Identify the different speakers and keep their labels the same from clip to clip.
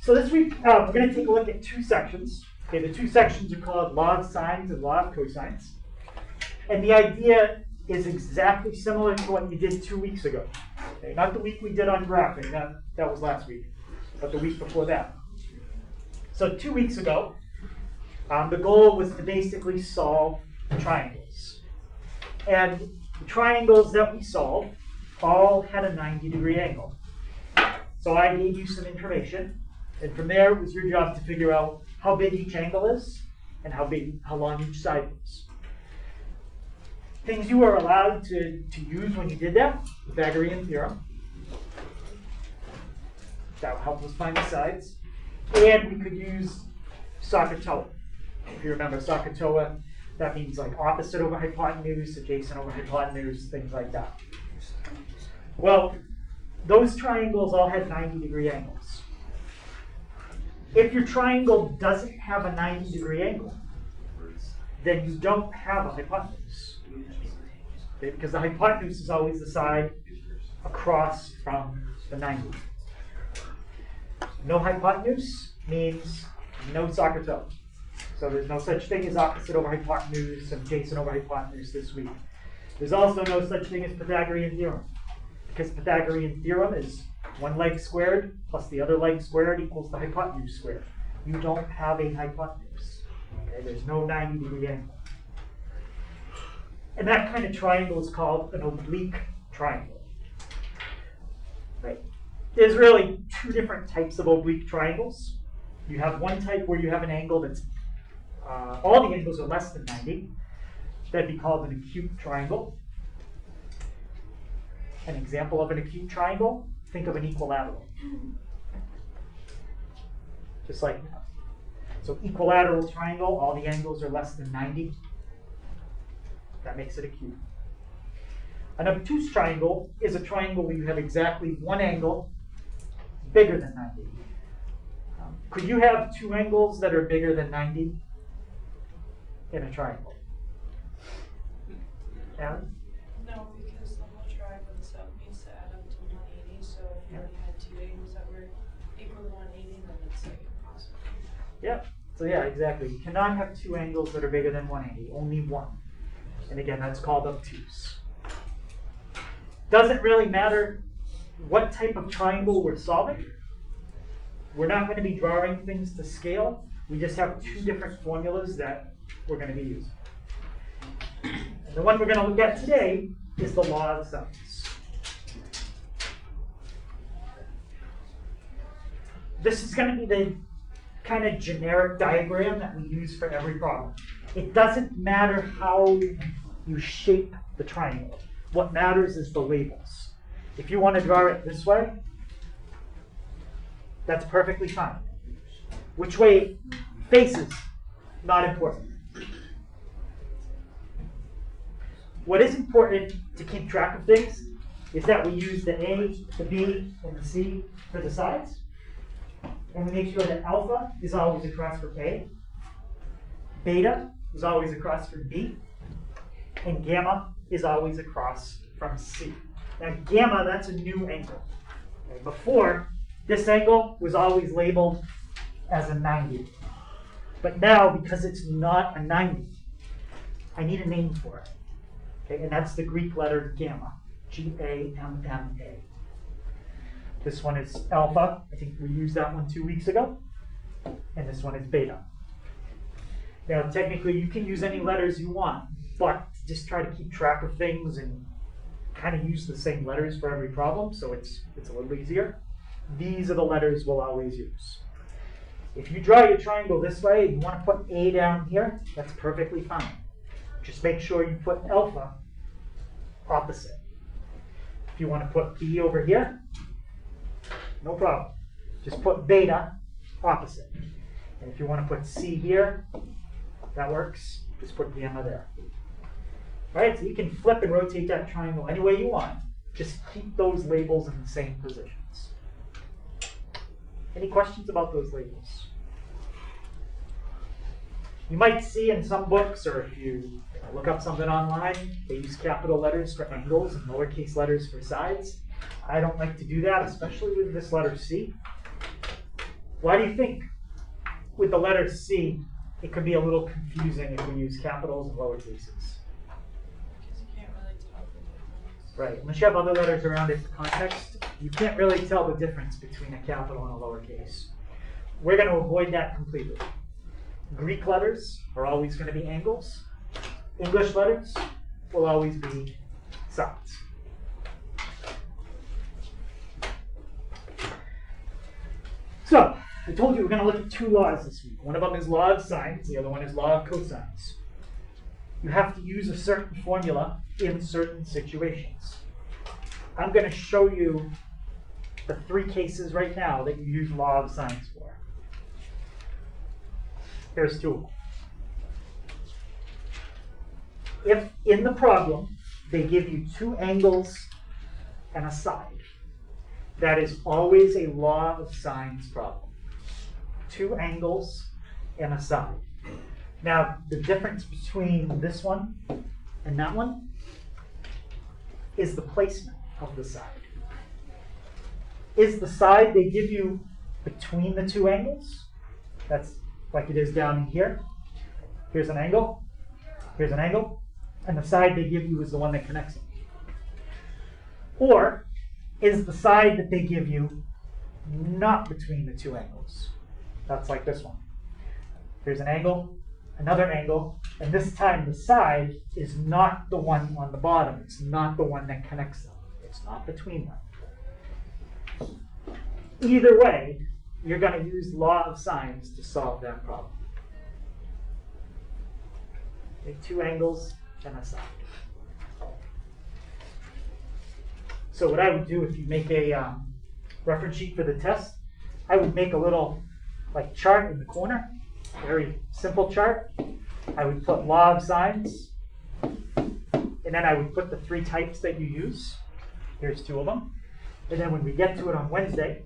Speaker 1: So this week, we're going to take a look at two sections. Okay, the two sections are called law of sines and law of cosines. And the idea is exactly similar to what you did 2 weeks ago. Okay, not the week we did on graphing, that was last week, but the week before that. So 2 weeks ago, the goal was to basically solve triangles. And the triangles that we solved all had a 90-degree angle. So I gave you some information, and from there it was your job to figure out how big each angle is and how long each side is. Things you were allowed to use when you did that: Pythagorean Theorem. That will help us find the sides. And we could use SOHCAHTOA. If you remember SOHCAHTOA, that means like opposite over hypotenuse, adjacent over hypotenuse, things like that. Well, those triangles all had 90-degree angles. If your triangle doesn't have a 90-degree angle, then you don't have a hypotenuse. Okay, because the hypotenuse is always the side across from the 90. No hypotenuse means no SOHCAHTOA. So there's no such thing as opposite over hypotenuse and adjacent over hypotenuse this week. There's also no such thing as Pythagorean Theorem, because Pythagorean Theorem is one leg squared plus the other leg squared equals the hypotenuse squared. You don't have a hypotenuse. Okay? There's no 90-degree angle. And that kind of triangle is called an oblique triangle. Right? There's really two different types of oblique triangles. You have one type where you have an angle that's, all the angles are less than 90. That'd be called an acute triangle. An example of an acute triangle, think of an equilateral. Just like that. So equilateral triangle, all the angles are less than 90. That makes it acute. An obtuse triangle is a triangle where you have exactly one angle bigger than 90. Could you have two angles that are bigger than 90 in a triangle? Alan?
Speaker 2: No, because the whole triangle itself needs to add up to 180. So if you only had two angles that were equal to 180, then it's like impossible.
Speaker 1: Yeah. So yeah, exactly. You cannot have two angles that are bigger than 180. Only one. And again, that's called obtuse. Doesn't really matter what type of triangle we're solving. We're not going to be drawing things to scale. We just have two different formulas that we're going to be using. And the one we're going to look at today is the law of sines. This is going to be the kind of generic diagram that we use for every problem. It doesn't matter how you shape the triangle. What matters is the labels. If you want to draw it this way, that's perfectly fine. Which way it faces, not important. What is important to keep track of things is that we use the A, the B, and the C for the sides. And we make sure that alpha is always across from A, beta is always across from B, and gamma is always across from C. Now gamma, that's a new angle. Okay, before, this angle was always labeled as a 90. But now, because it's not a 90, I need a name for it. Okay, and that's the Greek letter gamma, G-A-M-M-A. This one is alpha. I think we used that one 2 weeks ago. And this one is beta. Now, technically, you can use any letters you want, but just try to keep track of things and kind of use the same letters for every problem, so it's a little easier. These are the letters we'll always use. If you draw your triangle this way and you want to put A down here, that's perfectly fine. Just make sure you put alpha opposite. If you want to put B over here, no problem. Just put beta opposite. And if you want to put C here, that works. Just put gamma there. All right, so you can flip and rotate that triangle any way you want. Just keep those labels in the same positions. Any questions about those labels? You might see in some books, or if you look up something online, they use capital letters for angles and lowercase letters for sides. I don't like to do that, especially with this letter C. Why do you think with the letter C, it could be a little confusing if we use capitals and lower cases?
Speaker 2: Because you can't really tell the difference.
Speaker 1: Right, unless you have other letters around it for context, you can't really tell the difference between a capital and a lowercase. We're going to avoid that completely. Greek letters are always going to be angles. English letters will always be sides. So, I told you we're going to look at two laws this week. One of them is law of sines, the other one is law of cosines. You have to use a certain formula in certain situations. I'm going to show you the three cases right now that you use law of sines for. Here's two of them. If in the problem they give you two angles and a side, that is always a law of sines problem. Two angles and a side. Now, the difference between this one and that one is the placement of the side. Is the side they give you between the two angles? That's like it is down here. Here's an angle, and the side they give you is the one that connects them. Or is the side that they give you not between the two angles? That's like this one. Here's an angle, another angle, and this time the side is not the one on the bottom. It's not the one that connects them. It's not between them. Either way, you're going to use law of sines to solve that problem. Okay, two angles and a side. So what I would do if you make a reference sheet for the test, I would make a little chart in the corner, very simple chart. I would put law of sines, and then I would put the three types that you use. Here's two of them. And then when we get to it on Wednesday,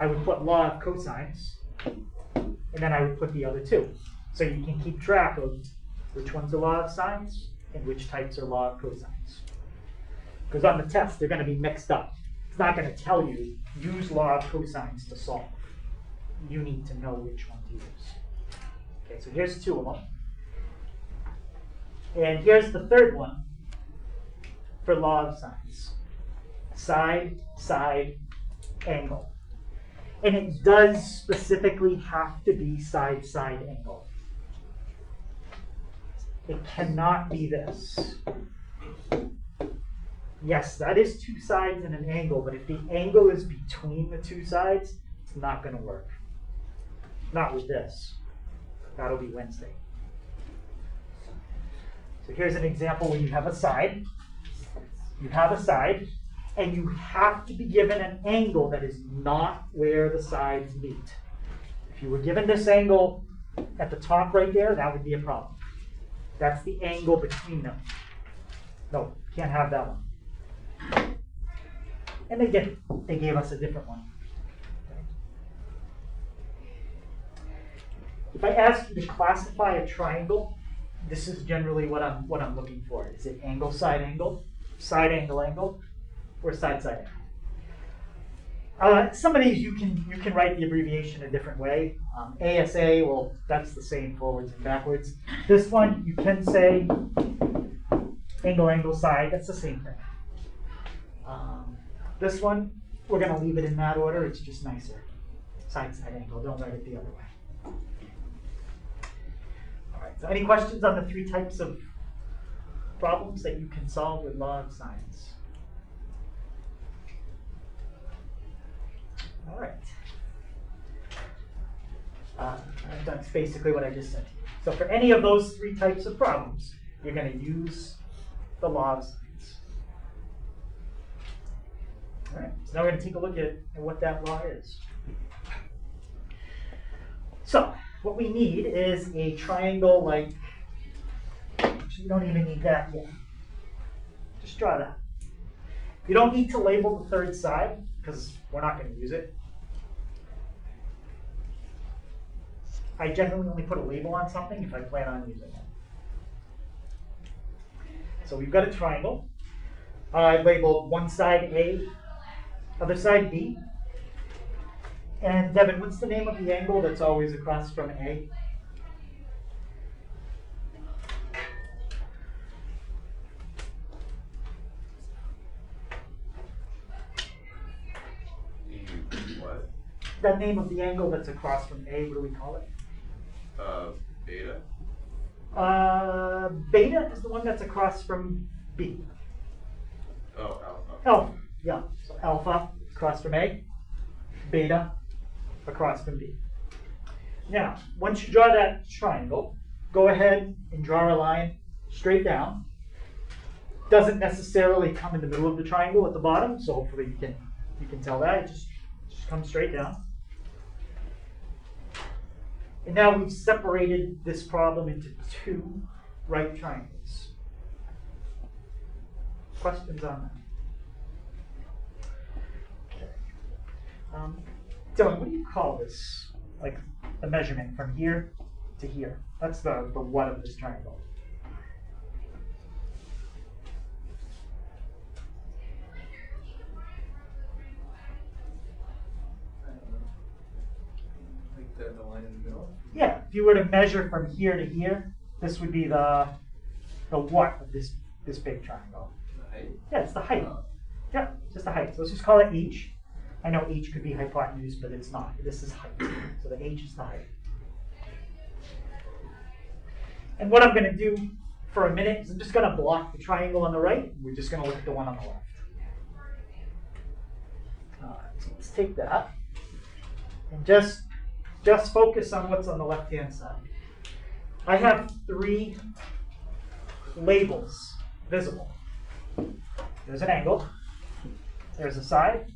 Speaker 1: I would put law of cosines, and then I would put the other two. So you can keep track of which one's the law of sines and which types are law of cosines. Because on the test, they're going to be mixed up. It's not going to tell you, use law of cosines to solve. You need to know which one to use. Okay, so here's two of them. And here's the third one for law of sines. Side, side, angle. And it does specifically have to be side, side, angle. It cannot be this. Yes, that is two sides and an angle, but if the angle is between the two sides, it's not going to work. Not with this. That'll be Wednesday. So here's an example where you have a side. You have a side, and you have to be given an angle that is not where the sides meet. If you were given this angle at the top right there, that would be a problem. That's the angle between them. No, can't have that one. And they didn't. They gave us a different one. Okay. If I ask you to classify a triangle, this is generally what I'm looking for. Is it angle, angle, angle, or side, angle? Some of these you can write the abbreviation a different way. ASA, well, that's the same forwards and backwards. This one you can say angle, angle, side. That's the same thing. This one, we're going to leave it in that order. It's just nicer. Side, angle. Don't write it the other way. All right. So any questions on the three types of problems that you can solve with law of sines? All right. That's basically what I just said to you. So for any of those three types of problems, you're going to use the law of sines. All right, so now we're going to take a look at what that law is. So what we need is a triangle like, actually you don't even need that yet. Just draw that. You don't need to label the third side because we're not going to use it. I generally only put a label on something if I plan on using it. So we've got a triangle. I've labeled one side A, other side B. And Devin, what's the name of the angle that's always across from A?
Speaker 3: What?
Speaker 1: That name of the angle that's across from A, what do we call it?
Speaker 3: Beta?
Speaker 1: Beta is the one that's across from B.
Speaker 3: Oh, alpha.
Speaker 1: Alpha, yeah. So alpha across from A, beta across from B. Now, once you draw that triangle, go ahead and draw a line straight down. Doesn't necessarily come in the middle of the triangle at the bottom, so hopefully you can tell that. It just comes straight down. And now we've separated this problem into two right triangles. Questions on that? Okay. Dylan, what do you call this? Like the measurement from here to here. That's the what of this triangle.
Speaker 3: Like the line in the middle?
Speaker 1: Yeah, if you were to measure from here to here, this would be the what of this big triangle.
Speaker 3: The height?
Speaker 1: Yeah, it's the height. Yeah, just the height. So let's just call it h. I know h could be hypotenuse, but it's not. This is height. So the h is the height. And what I'm going to do for a minute is I'm just going to block the triangle on the right. We're just going to look at the one on the left. So let's take that and just focus on what's on the left-hand side. I have three labels visible. There's an angle, there's a side,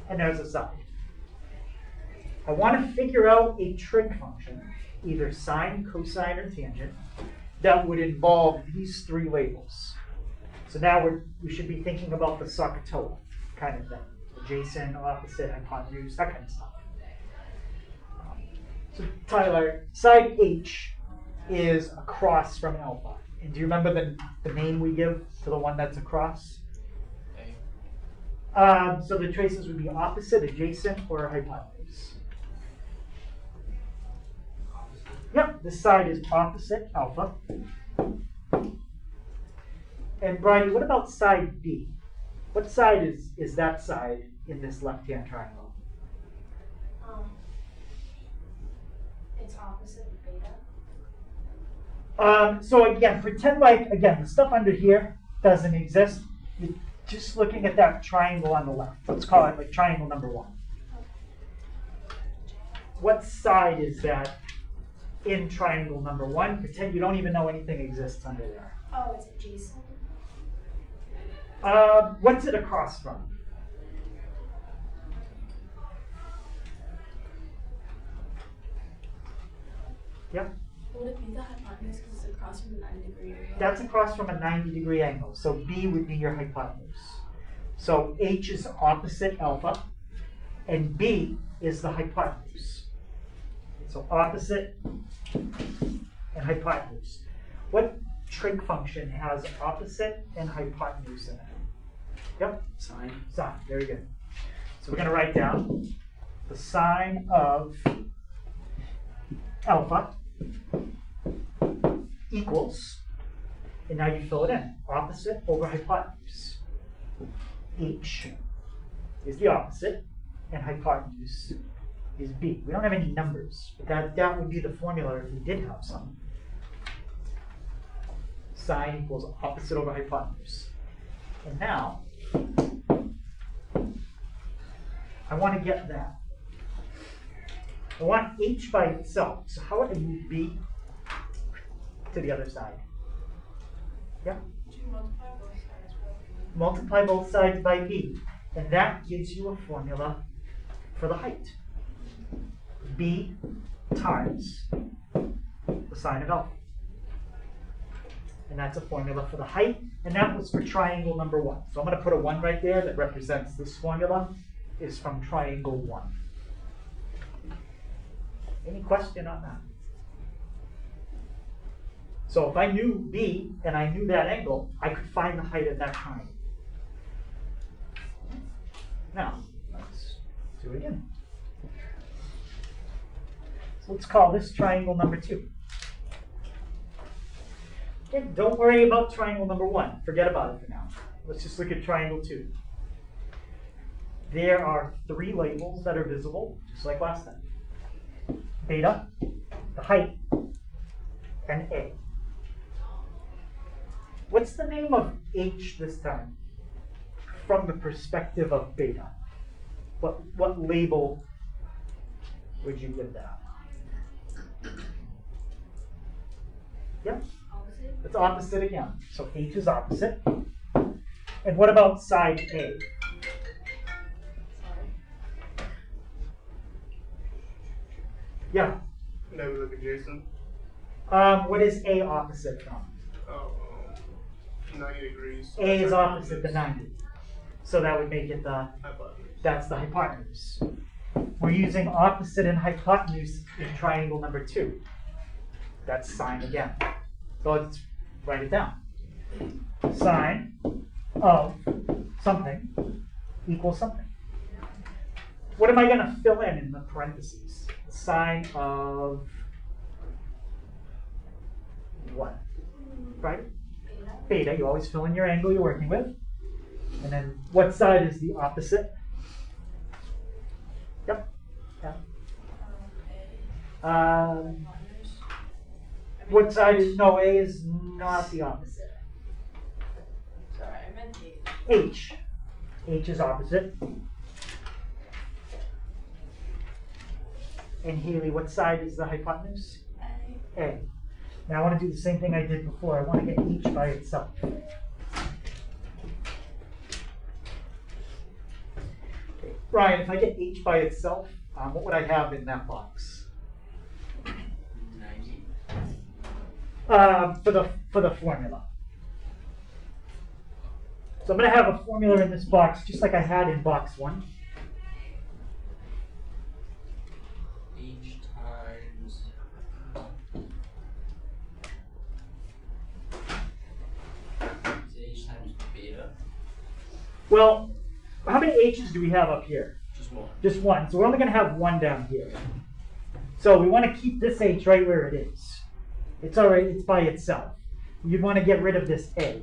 Speaker 1: and there's a side. I want to figure out a trig function, either sine, cosine, or tangent, that would involve these three labels. So now we should be thinking about the SOHCAHTOA kind of thing. Adjacent, opposite, hypotenuse, that kind of stuff. So Tyler, side H is across from alpha. And do you remember the name we give to the one that's across? So the traces would be opposite, adjacent, or hypotenuse. Yep, this side is opposite alpha. And Bridie, what about side B? What side is that side in this left-hand triangle?
Speaker 2: It's opposite beta.
Speaker 1: So again, pretend like, again, the stuff under here doesn't exist. You're just looking at that triangle on the left. Let's call it like triangle number 1. What side is that in triangle number 1? Pretend you don't even know anything exists under there.
Speaker 2: Oh, it's adjacent.
Speaker 1: What's it across from? Yep.
Speaker 2: Would it be the hypotenuse because it's across from the 90-degree angle?
Speaker 1: That's across from a 90-degree angle. So B would be your hypotenuse. So H is opposite alpha, and B is the hypotenuse. So opposite and hypotenuse. What trig function has opposite and hypotenuse in it? Yep.
Speaker 4: Sine.
Speaker 1: Sine. Very good. So we're going to write down the sine of alpha equals, and now you fill it in, opposite over hypotenuse. H is the opposite, and hypotenuse is B. We don't have any numbers, but that would be the formula if we did have some. Sine equals opposite over hypotenuse. And now, I want to get that. I want H by itself. So how would I move B to the other side? Yeah?
Speaker 2: Do you multiply both sides by
Speaker 1: Multiply both sides by B. And that gives you a formula for the height. B times the sine of alpha. And that's a formula for the height. And that was for triangle number 1. So I'm going to put a 1 right there that represents this formula is from triangle 1. Any question on that? So if I knew B and I knew that angle, I could find the height of that triangle. Now, let's do it again. So let's call this triangle number 2. Okay, don't worry about triangle number 1. Forget about it for now. Let's just look at triangle 2. There are 3 labels that are visible, just like last time. Beta, the height, and A. What's the name of H this time from the perspective of beta? What label would you give that? Yep.
Speaker 2: Opposite?
Speaker 1: It's opposite again. So H is opposite. And what about side A?
Speaker 2: Sorry.
Speaker 1: Yeah.
Speaker 3: Maybe look adjacent.
Speaker 1: What is A opposite from?
Speaker 3: Oh, 90 degrees.
Speaker 1: A is opposite the 90. So that would make it
Speaker 3: Hypotenuse.
Speaker 1: that's the hypotenuse. We're using opposite and hypotenuse in triangle number 2. That's sine again. So let's write it down. Sine of something equals something. What am I going to fill in the parentheses? Sine of what? Right? Beta. You always fill in your angle you're working with. And then what side is the opposite? Yep. Yeah.
Speaker 2: Hypotenuse.
Speaker 1: What side is, no, A is not the opposite.
Speaker 2: Sorry, I meant H.
Speaker 1: H. H is opposite. And Haley, what side is the hypotenuse? A. Now I want to do the same thing I did before. I want to get H by itself. Okay. Ryan, if I get H by itself, what would I have in that box?
Speaker 4: 90.
Speaker 1: For the formula. So I'm going to have a formula in this box, just like I had in box 1.
Speaker 4: H times is H times beta.
Speaker 1: Well, how many H's do we have up here?
Speaker 4: Just one.
Speaker 1: Just one. So we're only going to have one down here. So we want to keep this H right where it is. It's all right. It's by itself. You'd want to get rid of this A.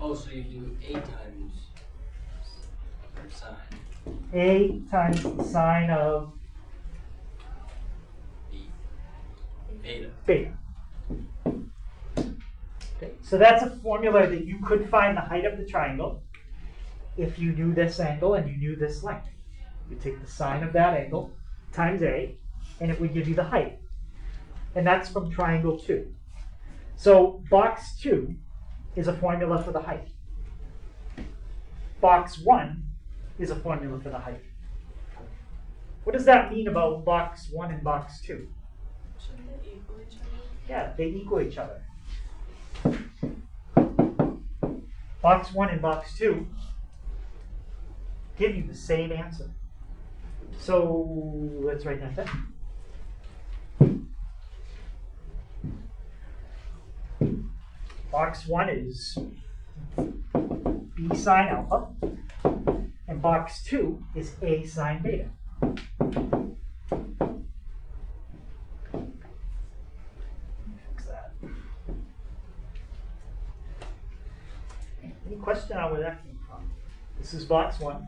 Speaker 4: Oh, so you do A times sine
Speaker 1: A times the sine of
Speaker 4: B beta.
Speaker 1: beta. Okay, so that's a formula that you could find the height of the triangle if you knew this angle and you knew this length. You take the sine of that angle times A, and it would give you the height. And that's from triangle 2. So box 2 is a formula for the height. Box 1 is a formula for the height. What does that mean about box 1 and box 2?
Speaker 2: Shouldn't they equal each other?
Speaker 1: Yeah, they equal each other. Box 1 and box 2 give you the same answer. So let's write that down. Box 1 is B sine alpha, and box 2 is A sine beta. Fix that. Any question on where that came from? This is box 1,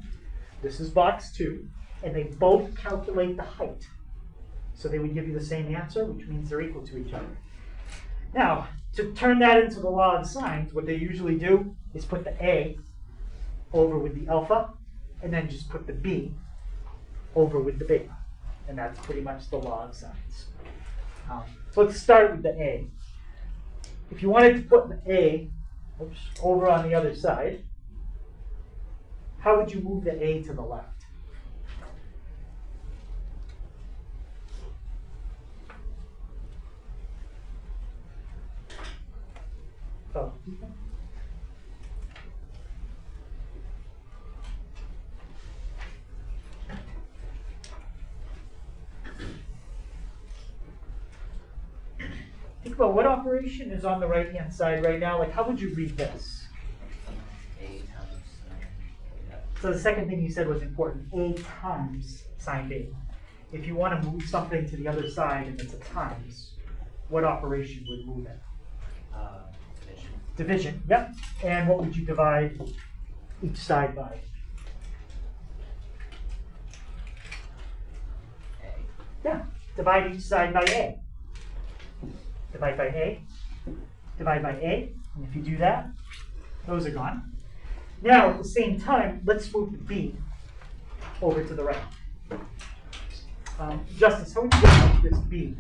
Speaker 1: this is box 2, and they both calculate the height. So they would give you the same answer, which means they're equal to each other. Now, to turn that into the law of sines, what they usually do is put the A over with the alpha, and then just put the B over with the beta. And that's pretty much the law of sines. So let's start with the A. If you wanted to put the A over on the other side, how would you move the A to the left? Oh. Think about what operation is on the right-hand side right now. Like, how would you read this?
Speaker 4: A times sine beta.
Speaker 1: So the second thing you said was important. A times sine beta. if you want to move something to the other side and it's a times, what operation would move it?
Speaker 4: Division.
Speaker 1: Division, yep. And what would you divide each side by?
Speaker 4: A.
Speaker 1: Yeah, divide each side by A. Divide by A, divide by A, and if you do that, those are gone. Now, at the same time, let's move the B over to the right. Justice, how would you get this B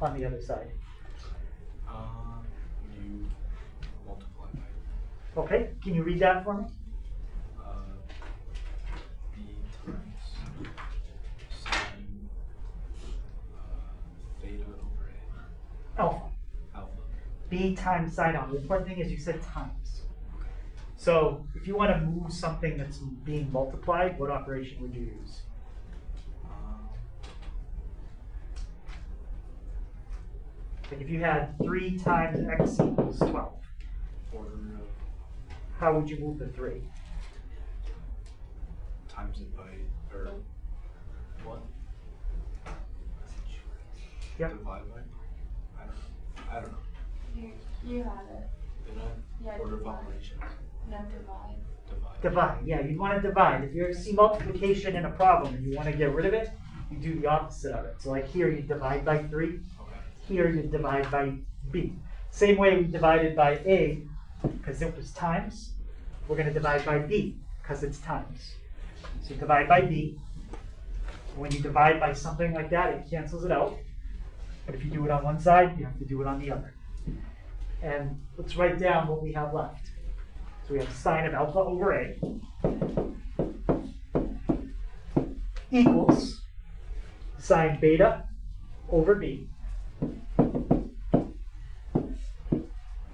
Speaker 1: on the other side?
Speaker 5: You multiply by
Speaker 1: Okay, can you read that for me?
Speaker 5: b times sine theta over a
Speaker 1: Alpha.
Speaker 5: alpha.
Speaker 1: B times sine alpha. The important thing is you said times. So if you want to move something that's being multiplied, what operation would you use? Like if you had 3 times x equals 12,
Speaker 5: Order of
Speaker 1: how would you move the 3?
Speaker 5: times it by or what?
Speaker 1: Yep.
Speaker 5: Divide by? I don't know.
Speaker 6: You have it.
Speaker 5: Did I?
Speaker 6: Yeah,
Speaker 5: Order of
Speaker 6: divide.
Speaker 5: operations.
Speaker 6: No, divide.
Speaker 5: Divide.
Speaker 1: Divide, yeah, you'd want to divide. If you see multiplication in a problem and you want to get rid of it, you do the opposite of it. So like here you divide by 3,
Speaker 5: Okay.
Speaker 1: here you divide by B. Same way we divided by A, because it was times, we're going to divide by B, because it's times. So you divide by B. When you divide by something like that, it cancels it out. But if you do it on one side, you have to do it on the other. And let's write down what we have left. So we have sine of alpha over A equals sine beta over B,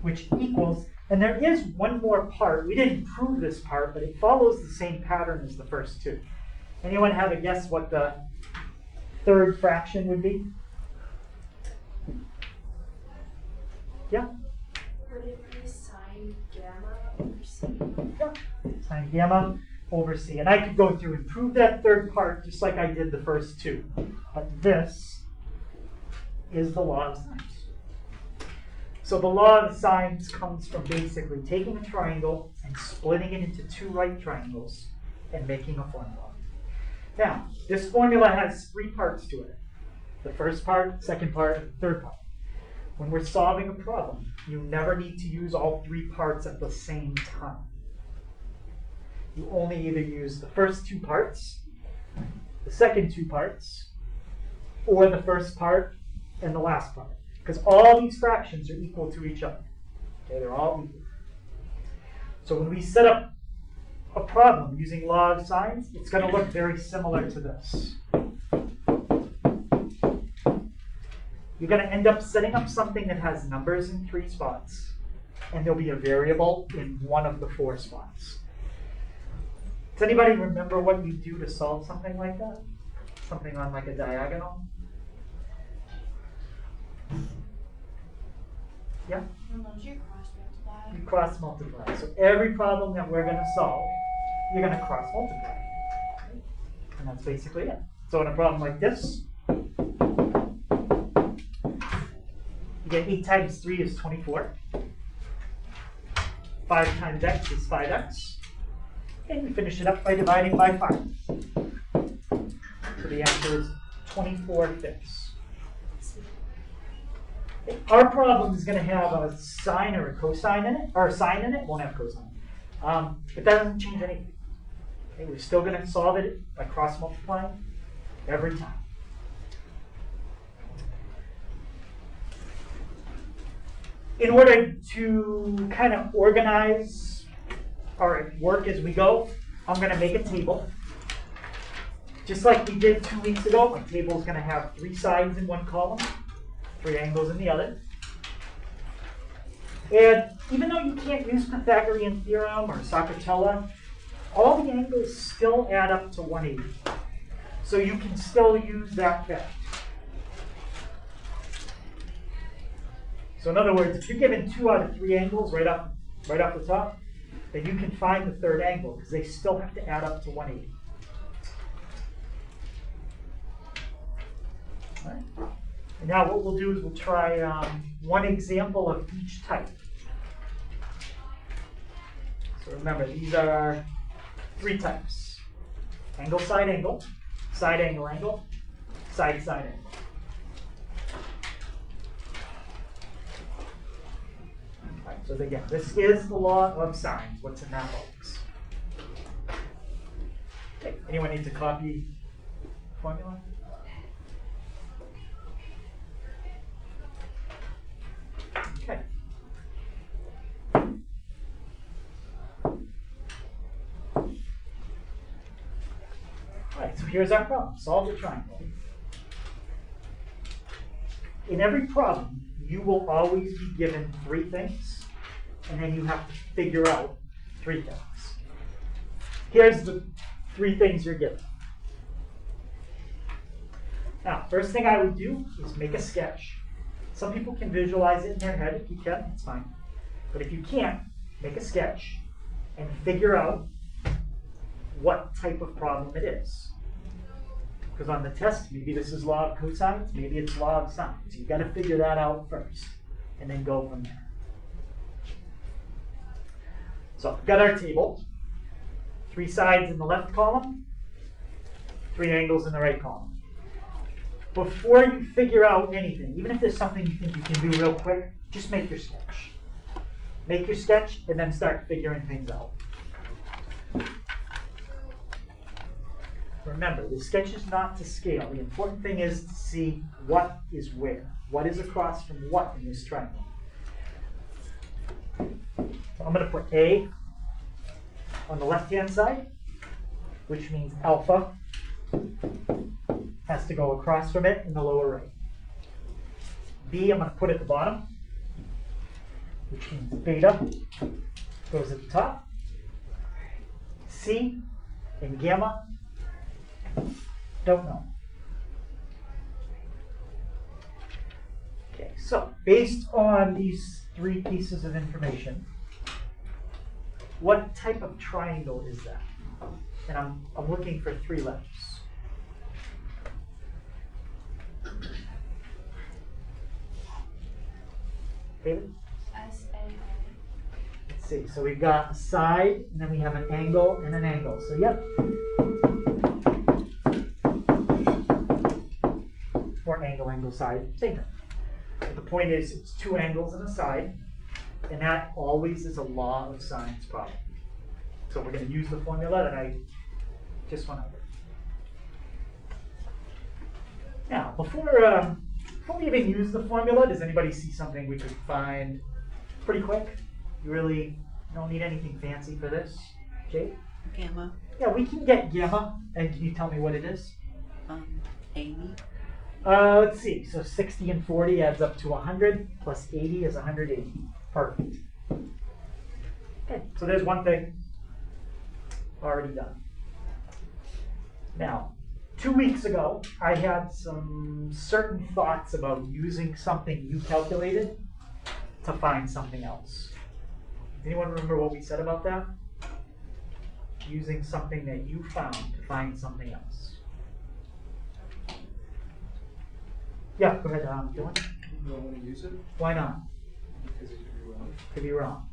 Speaker 1: which equals, and there is one more part. We didn't prove this part, but it follows the same pattern as the first two. Anyone have a guess what the third fraction would be? Yeah?
Speaker 6: Would it be sine gamma over c?
Speaker 1: Yeah. Sine gamma over c. And I could go through and prove that third part just like I did the first two. But this is the law of sines. So the law of sines comes from basically taking a triangle and splitting it into 2 right triangles and making a formula. Now, this formula has 3 parts to it. The first part, second part, and the third part. When we're solving a problem, you never need to use all 3 parts at the same time. You only either use the first 2 parts, the second 2 parts, or the first part and the last part. Because all these fractions are equal to each other. Okay, they're all equal. So when we set up a problem using law of sines, it's going to look very similar to this. You're going to end up setting up something that has numbers in 3 spots, and there'll be a variable in 1 of the 4 spots. Does anybody remember what you do to solve something like that? Something on like a diagonal? Yeah?
Speaker 6: Don't you cross multiply?
Speaker 1: You cross multiply. So every problem that we're going to solve, you're going to cross multiply. And that's basically it. So in a problem like this, you get 8 times 3 is 24. 5 times x is 5x. And you finish it up by dividing by 5. So the answer is 24/5. Our problem is going to have a sine or a cosine in it, or a sine in it. It won't have cosine. But that doesn't change anything. Okay, we're still going to solve it by cross multiplying every time. In order to kind of organize our work as we go, I'm going to make a table. Just like we did 2 weeks ago, my table is going to have 3 sides in one column, 3 angles in the other. And even though you can't use Pythagorean Theorem or Sacatella, all the angles still add up to 180. So you can still use that fact. So in other words, if you're given 2 out of 3 angles right off the top, then you can find the third angle because they still have to add up to 180. All right. And now what we'll do is we'll try one example of each type. So remember, these are our 3 types. Angle, side angle, side angle, angle, side, side angle. All right, so again, this is the law of sines. What's in that box? Okay, anyone need to copy the formula? Okay. Alright, so here's our problem. Solve the triangle. In every problem, you will always be given 3 things, and then you have to figure out 3 things. Here's the 3 things you're given. Now, first thing I would do is make a sketch. Some people can visualize it in their head. If you can, it's fine. But if you can't, make a sketch and figure out what type of problem it is. Because on the test, maybe this is law of cosines, maybe it's law of sines. You've got to figure that out first, and then go from there. So we've got our table. 3 sides in the left column, 3 angles in the right column. Before you figure out anything, even if there's something you think you can do real quick, just make your sketch. Make your sketch and then start figuring things out. Remember, the sketch is not to scale. The important thing is to see what is where. What is across from what in this triangle. So I'm going to put A on the left-hand side, which means alpha has to go across from it in the lower right. B, I'm going to put at the bottom, which means beta goes at the top. C and gamma, don't know. Okay, so based on these 3 pieces of information, what type of triangle is that? And I'm looking for 3 letters. David?
Speaker 6: SAA.
Speaker 1: Let's see. So we've got a side, and then we have an angle and an angle. So yep. Or angle, angle, side, same thing. But the point is, it's 2 angles and a side, and that always is a law of sines problem. So we're going to use the formula that I just went over. Now, before we even use the formula, does anybody see something we could find pretty quick? You really don't need anything fancy for this. Jake?
Speaker 7: Gamma.
Speaker 1: Yeah, we can get gamma. And can you tell me what it is?
Speaker 7: 80.
Speaker 1: Let's see. So 60 and 40 adds up to 100, plus 80 is 180. Perfect. Okay, so there's one thing already done. Now, 2 weeks ago, I had some certain thoughts about using something you calculated to find something else. Anyone remember what we said about that? Using something that you found to find something else. Yeah, go ahead, Dylan.
Speaker 5: You don't want to use it?
Speaker 1: Why not?
Speaker 5: Because it could be wrong.
Speaker 1: Could be wrong.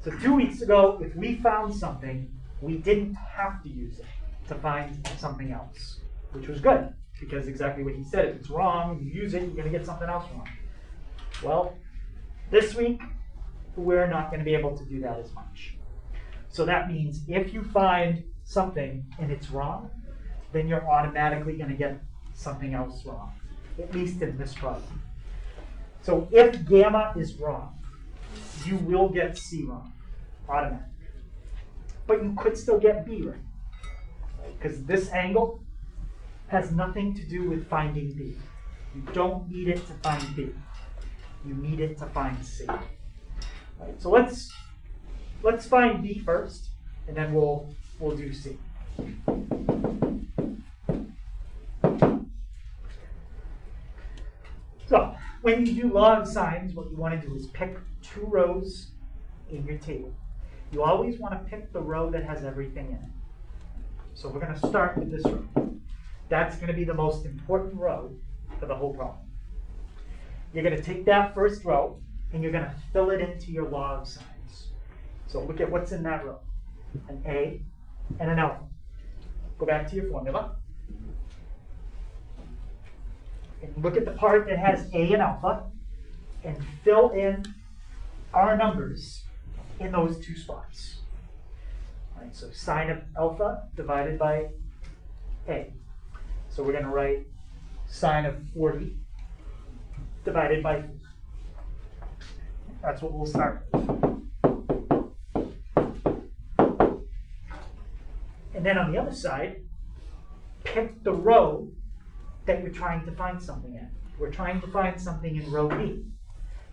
Speaker 1: So 2 weeks ago, if we found something, we didn't have to use it to find something else, which was good, because exactly what he said, if it's wrong, you use it, you're going to get something else wrong. Well, this week, we're not going to be able to do that as much. So that means if you find something and it's wrong, then you're automatically going to get something else wrong, at least in this problem. So if gamma is wrong, you will get C wrong, automatically. But you could still get B right, because this angle has nothing to do with finding B. You don't need it to find B. You need it to find C. Right, so let's find B first, and then we'll do C. So when you do law of sines, what you want to do is pick 2 rows in your table. You always want to pick the row that has everything in it. So we're going to start with this row. That's going to be the most important row, for the whole problem. You're going to take that first row and you're going to fill it into your law of sines. So look at what's in that row. An A and an alpha. Go back to your formula. And look at the part that has A and alpha and fill in our numbers in those two spots. All right, so sine of alpha divided by A. So we're going to write sine of 40 divided by 4. That's what we'll start with. And then on the other side, pick the row that you're trying to find something in. We're trying to find something in row B.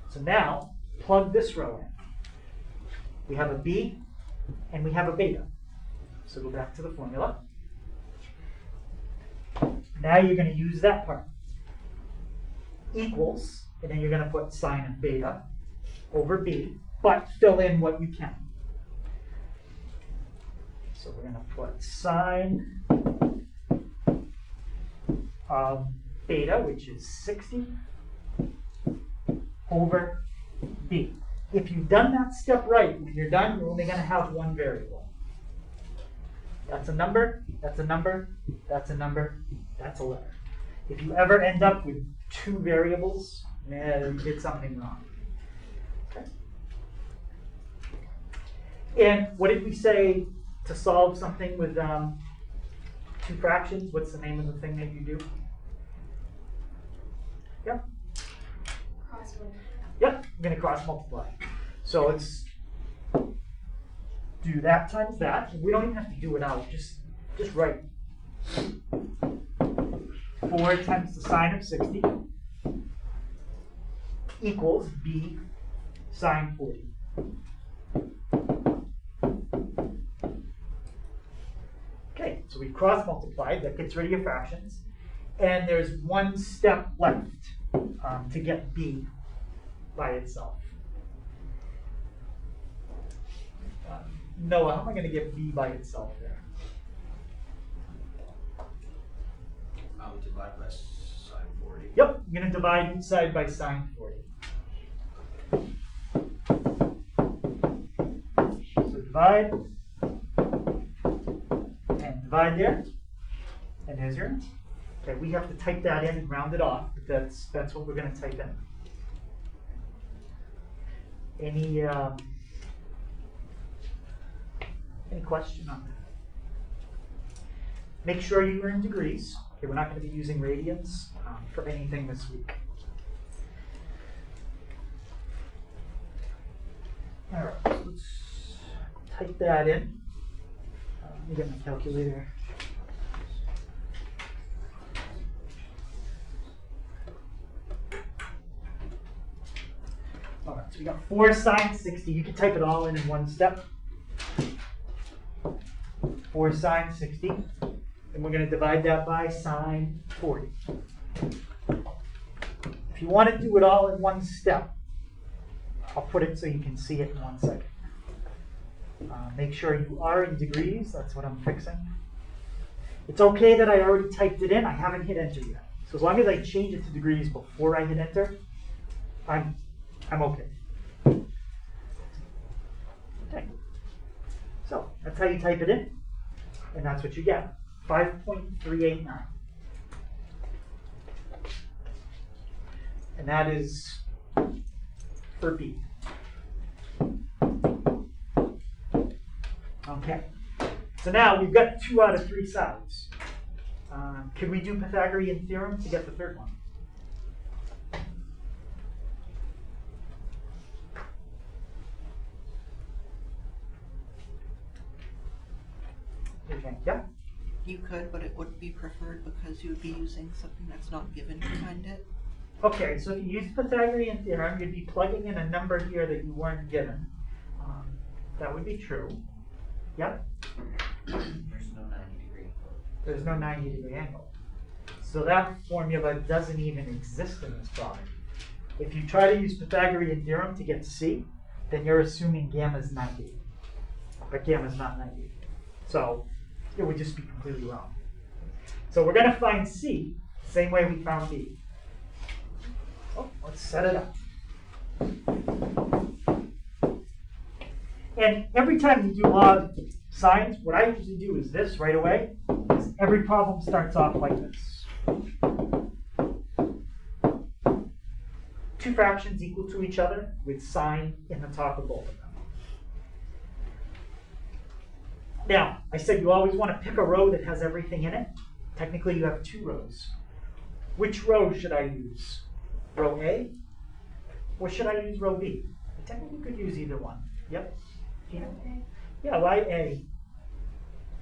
Speaker 1: So now, plug this row in. We have a B and we have a beta. So go back to the formula. Now you're going to use that part. Equals, and then you're going to put sine of beta over B, but fill in what you can. So we're going to put sine of beta, which is 60, over B. If you've done that step right, when you're done, you're only going to have one variable. That's a number, that's a number, that's a number, that's a letter. If you ever end up with two variables, man, you did something wrong. Okay. And what did we say to solve something with two fractions? What's the name of the thing that you do? Yep.
Speaker 6: Cross multiply.
Speaker 1: Yep, I'm going to cross multiply. So let's do that times that. We don't even have to do it out, just write. 4 times the sine of 60 equals B sine 40. Okay, so we cross multiplied. That gets rid of your fractions. And there's one step left to get B by itself. Noah, how am I going to get B by itself there?
Speaker 5: Divide by sine 40.
Speaker 1: Yep, I'm going to divide each side by sine 40. So divide, and divide there, and there's your answer. Okay, we have to type that in and round it off, but that's what we're going to type in. Any question on that? Make sure you are in degrees. Okay, we're not going to be using radians for anything this week. All right, so let's type that in. Let me get my calculator. All right, so we got 4 sine 60. You can type it all in one step. 4 sine 60. And we're going to divide that by sine 40. If you want to do it all in one step, I'll put it so you can see it in 1 second. Make sure you are in degrees. That's what I'm fixing. It's okay that I already typed it in. I haven't hit enter yet. So as long as I change it to degrees before I hit enter, I'm okay. Okay. So that's how you type it in. And that's what you get. 5.389. And that is for B. Okay. So now we've got 2 out of 3 sides. Could we do Pythagorean Theorem to get the third one? Yeah?
Speaker 7: You could, but it would be preferred because you would be using something that's not given behind it.
Speaker 1: Okay, so if you use Pythagorean Theorem, you'd be plugging in a number here that you weren't given. That would be true. Yep?
Speaker 4: There's no 90 degree.
Speaker 1: There's no 90-degree angle. So that formula doesn't even exist in this problem. If you try to use Pythagorean Theorem to get C, then you're assuming gamma is 90. But gamma is not 90. So it would just be completely wrong. So we're going to find C the same way we found B. set it up. And every time you do law of sines, what I usually do is this right away. Is every problem starts off like this. Two fractions equal to each other with sign in the top of both of them. Now, I said you always want to pick a row that has everything in it. Technically, you have two rows. Which row should I use? Row A? Or should I use row B? I technically could use either one. Yep.
Speaker 6: Okay.
Speaker 1: Yeah, why A?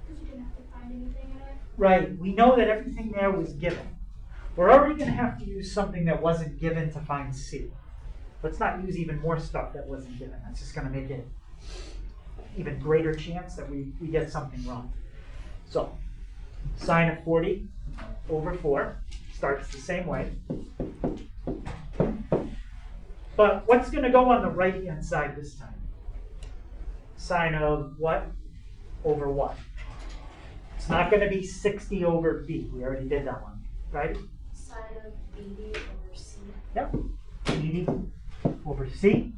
Speaker 6: Because you didn't have to find anything in it.
Speaker 1: Right, we know that everything there was given. We're already going to have to use something that wasn't given to find C. Let's not use even more stuff that wasn't given. That's just going to make it even greater chance that we get something wrong. So, sine of 40 over 4 starts the same way. But what's going to go on the right-hand side this time? Sine of what over what? It's not going to be 60 over B. We already did that one, right?
Speaker 6: Sine of BD over C.
Speaker 1: Yep. BD over C.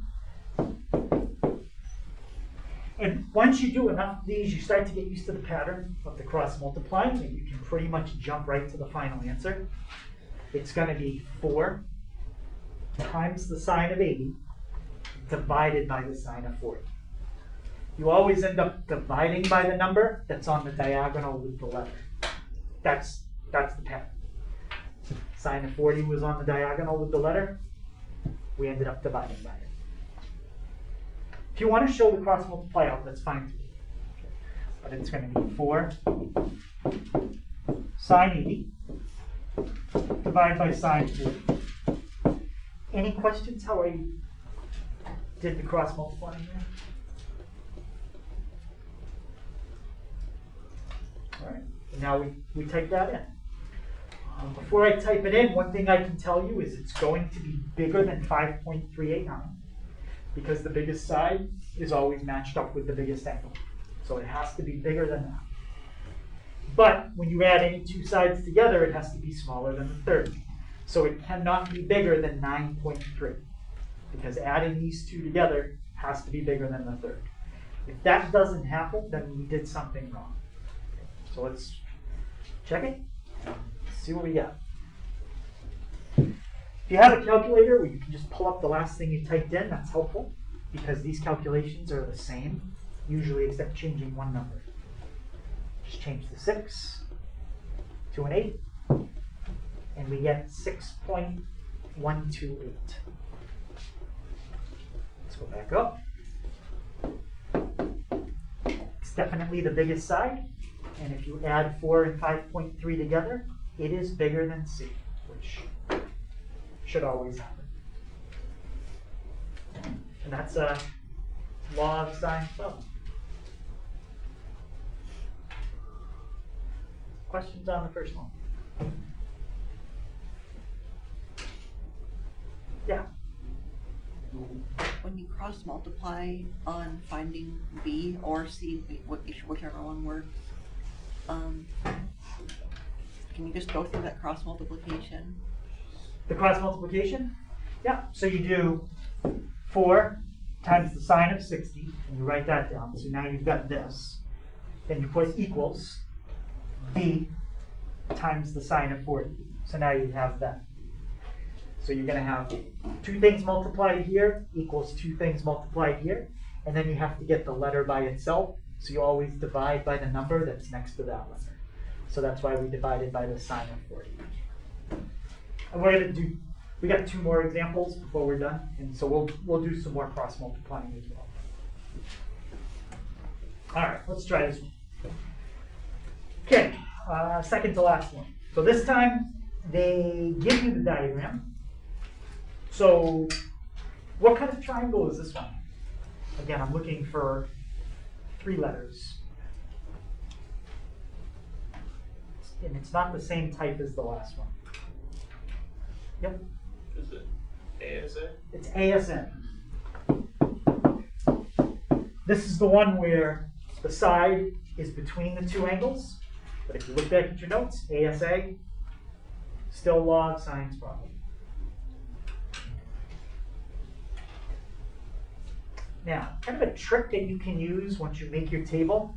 Speaker 1: And once you do enough of these, you start to get used to the pattern of the cross multiplying, and you can pretty much jump right to the final answer. It's going to be 4 times the sine of 80 divided by the sine of 40. You always end up dividing by the number that's on the diagonal with the letter. That's the pattern. Sine of 40 was on the diagonal with the letter. We ended up dividing by it. If you want to show the cross multiply out, that's fine too. But it's going to be 4 sine 80 divided by sine 40. Any questions how I did the cross multiplying there? All right, and now we type that in. Before I type it in, one thing I can tell you is it's going to be bigger than 5.389 because the biggest side is always matched up with the biggest angle. So it has to be bigger than that. But when you add any two sides together, it has to be smaller than the third. So it cannot be bigger than 9.3 because adding these two together has to be bigger than the third. If that doesn't happen, then we did something wrong. So let's check it. See what we got. If you have a calculator where you can just pull up the last thing you typed in, that's helpful because these calculations are the same, usually except changing one number. Just change the 6 to an 8, and we get 6.128. Let's go back up. It's definitely the biggest side, and if you add 4 and 5.3 together, it is bigger than C, which should always happen. And that's a law of sine 12. Questions on the first one? Yeah.
Speaker 7: When you cross multiply on finding B or C, whichever one works, can you just go through that cross multiplication?
Speaker 1: The cross multiplication? Yeah. So you do 4 times the sine of 60, and you write that down. So now you've got this. Then you put equals B times the sine of 40. So now you have that. So you're going to have 2 things multiplied here equals 2 things multiplied here. And then you have to get the letter by itself. So you always divide by the number that's next to that letter. So that's why we divided by the sine of 40. And we're going to do, we got 2 more examples before we're done. And so we'll do some more cross multiplying as well. All right, let's try this one. Okay, second to last one. So this time they give you the diagram. So what kind of triangle is this one? Again, I'm looking for 3 letters. And it's not the same type as the last one. Yep.
Speaker 3: Is it ASA?
Speaker 1: It's ASN. This is the one where the side is between the 2 angles. But if you look back at your notes, ASA, still law of sines problem. Now, kind of a trick that you can use once you make your table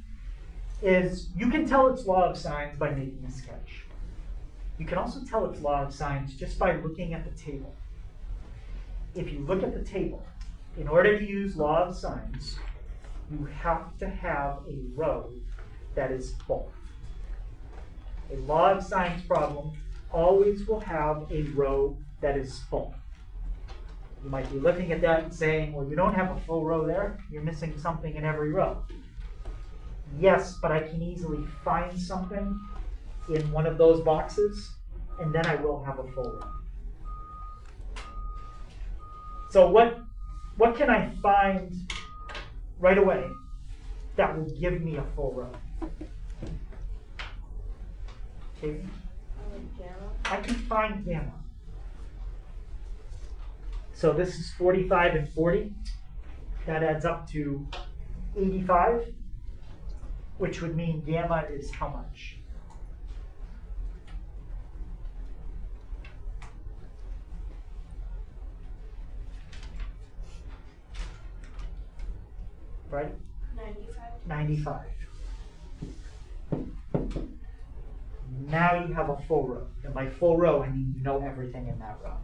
Speaker 1: is you can tell its law of sines by making a sketch. You can also tell its law of sines just by looking at the table. If you look at the table, in order to use law of sines, you have to have a row that is full. A law of sines problem always will have a row that is full. You might be looking at that and saying, well, you don't have a full row there. You're missing something in every row. Yes, but I can easily find something in one of those boxes, and then I will have a full row. So what can I find right away that will give me a full row? Okay. I can find gamma. So this is 45 and 40. That adds up to 85, which would mean gamma is how much? Right? 95. Now you have a full row. And by full row, I mean you know everything in that row.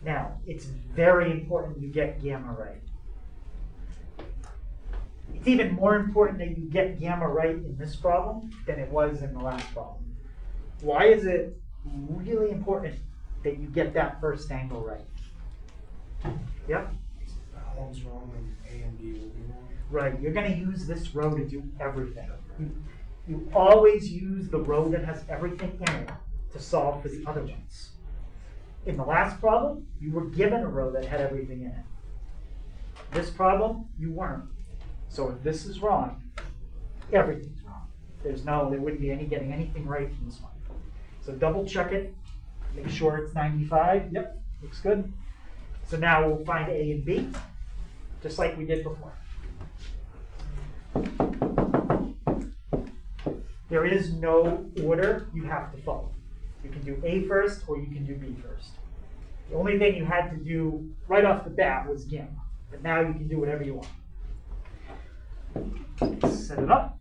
Speaker 1: Now, it's very important you get gamma right. It's even more important that you get gamma right in this problem than it was in the last problem. Why is it really important that you get that first angle right? Yep.
Speaker 5: Balance wrong and A and B will be wrong.
Speaker 1: Right, you're going to use this row to do everything. You always use the row that has everything in it to solve for the other ones. In the last problem, you were given a row that had everything in it. This problem, you weren't. So if this is wrong, everything's wrong. There wouldn't be getting anything right from this one. So double check it, make sure it's 95. Yep, looks good. So now we'll find A and B, just like we did before. There is no order you have to follow. You can do A first or you can do B first. The only thing you had to do right off the bat was gamma, but now you can do whatever you want. Set it up.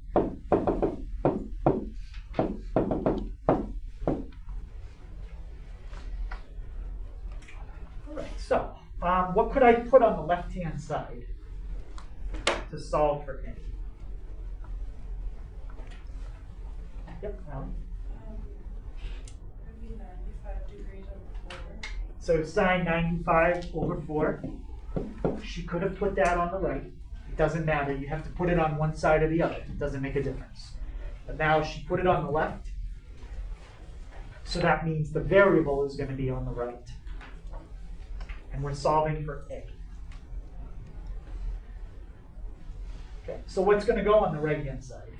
Speaker 1: All right, so what could I put on the left-hand side to solve for A? Yep, Alan.
Speaker 2: It'd be 95 degrees over 4.
Speaker 1: So sine 95 over 4. She could have put that on the right. It doesn't matter. You have to put it on one side or the other. It doesn't make a difference. But now she put it on the left. So that means the variable is going to be on the right. And we're solving for A. Okay, so what's going to go on the right-hand side?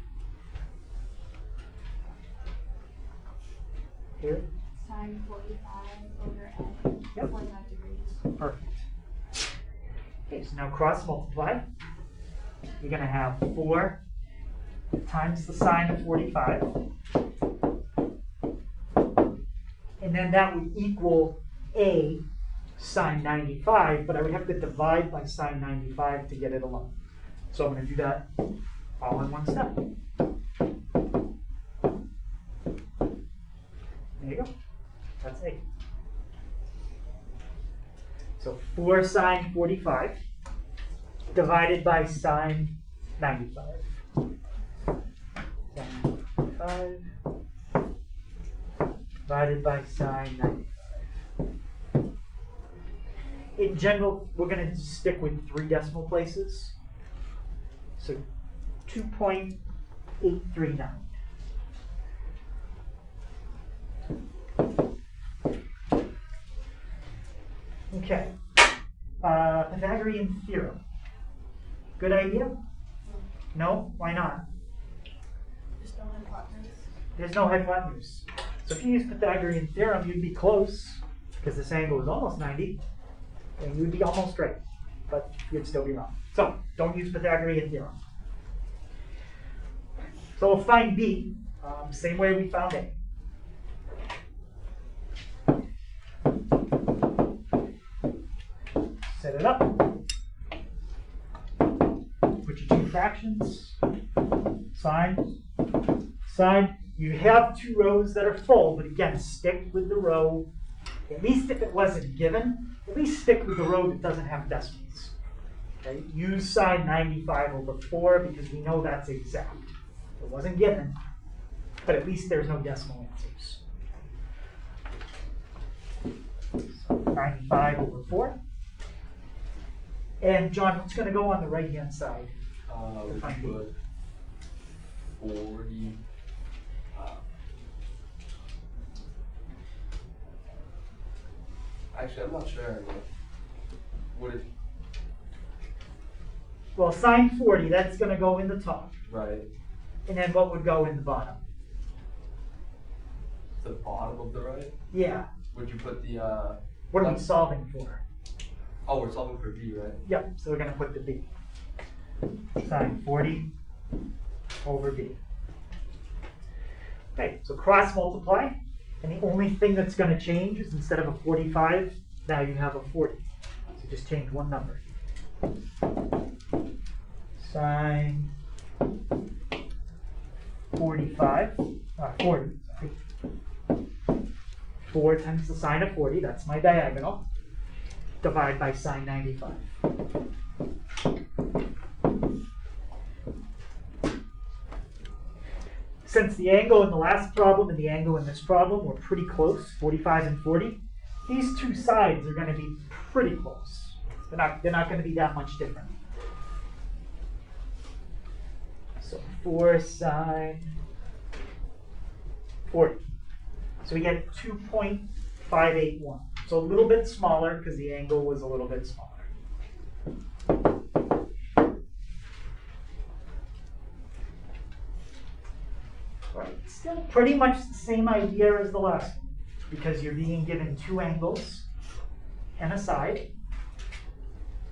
Speaker 1: Here?
Speaker 6: Sine 45 over A,
Speaker 1: Yep.
Speaker 6: 45 degrees.
Speaker 1: Perfect. Okay, so now cross multiply. You're going to have 4 times the sine of 45. And then that would equal A sine 95, but I would have to divide by sine 95 to get it alone. So I'm going to do that all in one step. There you go. That's A. So 4 sine 45 divided by sine 95. Sine 95 divided by sine 95. In general, we're going to stick with 3 decimal places. So 2.839. Okay. Pythagorean Theorem. Good idea? No? Why not?
Speaker 2: There's no hypotenuse.
Speaker 1: There's no hypotenuse. So if you use Pythagorean Theorem, you'd be close, because this angle is almost 90, and you'd be almost straight, but you'd still be wrong. So don't use Pythagorean Theorem. So we'll find B, same way we found A. set it up. Put your two fractions. Sine. Sine. You have two rows that are full, but again, stick with the row. At least if it wasn't given, at least stick with the row that doesn't have decimals. Okay? Use sine 95 over 4 because we know that's exact. It wasn't given, but at least there's no decimal answers. So 95 over 4. And John, what's going to go on the right-hand side?
Speaker 5: We put 40. Actually, I'm not sure. What is
Speaker 1: Well, sine 40, that's going to go in the top.
Speaker 5: right?
Speaker 1: And then what would go in the bottom?
Speaker 5: The bottom of the right?
Speaker 1: Yeah.
Speaker 5: Would you put the
Speaker 1: What are we solving for?
Speaker 5: Oh, we're solving for b, right?
Speaker 1: Yep, so we're going to put the b. Sine 40 over b. Okay, so cross multiply. And the only thing that's going to change is instead of a 45, now you have a 40. So just change one number. Sine 45, 40, sorry. 4 times the sine of 40, that's my diagonal. Divide by sine 95. Since the angle in the last problem and the angle in this problem were pretty close, 45 and 40, these two sides are going to be pretty close. They're not going to be that much different. So 4 sine 40. So we get 2.581. So a little bit smaller because the angle was a little bit smaller. Right. Still pretty much the same idea as the last one because you're being given two angles and a side.